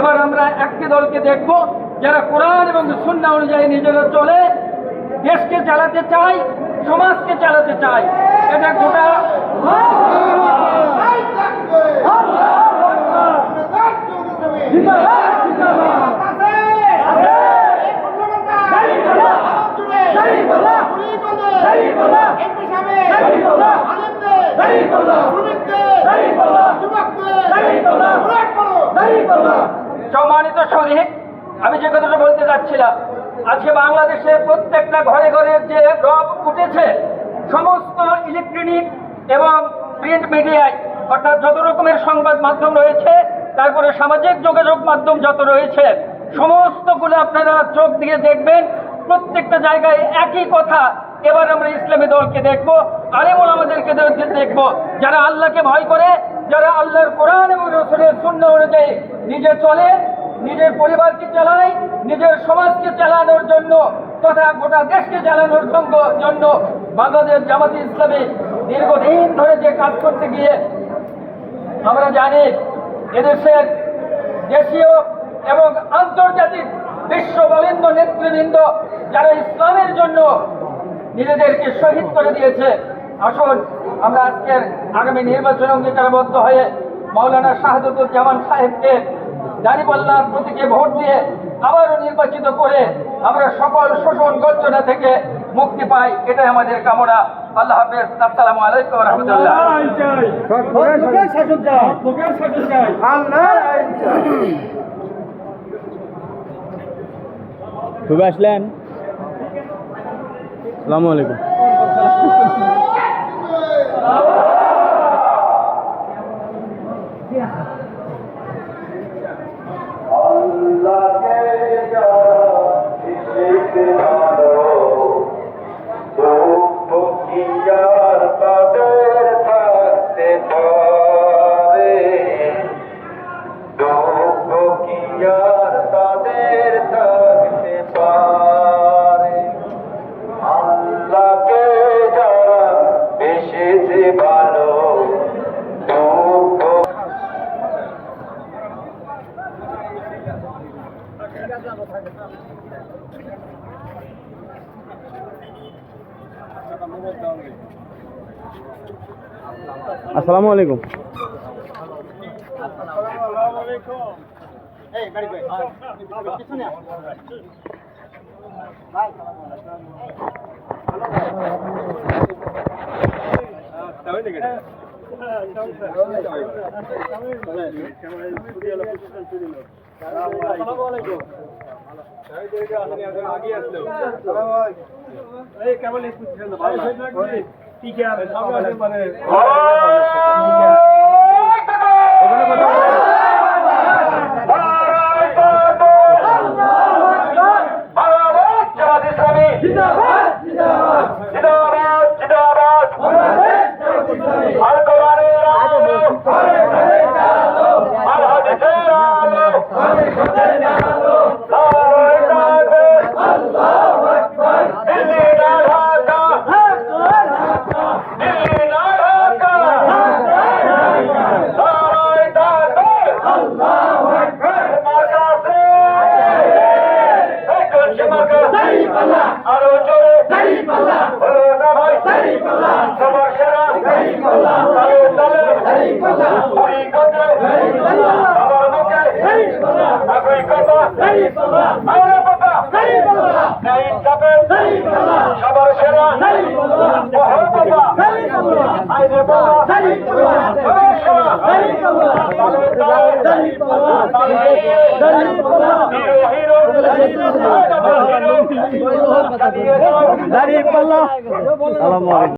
এবার আমরা একটি দলকে দেখব যারা কোরআন এবং সুন্নাহ অনুযায়ী নিজেরা চলে, দেশকে চালাতে চায়, সমাজকে চালাতে চায়। এটা গোটা সম্মানিত শহীদ, আমি যে কথাটা বলতে চাচ্ছিলাম, আজকে বাংলাদেশে প্রত্যেকটা ঘরে ঘরে যে রব উঠেছে, সমস্ত ইলেকট্রনিক এবং প্রিন্ট মিডিয়ায়, অর্থাৎ যত রকমের সংবাদ মাধ্যম রয়েছে, তারপরে সামাজিক যোগাযোগ মাধ্যম যত রয়েছে, সমস্তগুলো আপনারা চোখ দিয়ে দেখবেন, প্রত্যেকটা জায়গায় একই কথা। এবার আমরা ইসলামী দলকে দেখব, আলেম ওলামাদেরকে দেখব, যারা আল্লাহকে ভয় করে, যারা আল্লাহর কোরআন এবং রাসূলের সুন্নাহ অনুযায়ী নিজে চলে, নিজের পরিবারকে চালায়, নিজের সমাজকে চালানোর জন্য তথা গোটা দেশকে চালানোর জন্য বাংলাদেশ জামাতে ইসলামী দীর্ঘদিন ধরে যে কাজ করতে গিয়ে আমরা জানি এদেশের দেশীয় এবং আন্তর্জাতিক বিশ্ববরেণ্য নেতৃবৃন্দ যারা ইসলামের জন্য নিজেদেরকে শহীদ করে দিয়েছে। আসুন আমরা আজকের আগামী নির্বাচনে অঙ্গীকারবদ্ধ হয়ে মাওলানা শাহাদাতুজ্জামান সাহেবকে দাঁড়িপাল্লার প্রতীকে ভোট দিয়ে আবারও নির্বাচিত করে আমরা সকল শোষণ গঞ্জনা থেকে মুক্তি পাই, এটাই আমাদের কামনা। আল্লাহ হাফেজ। আসসালামু আলাইকুম ওয়া রাহমাতুল্লাহ। আসলেন। আসসালামু আলাইকুম। আসসালামু আলাইকুম।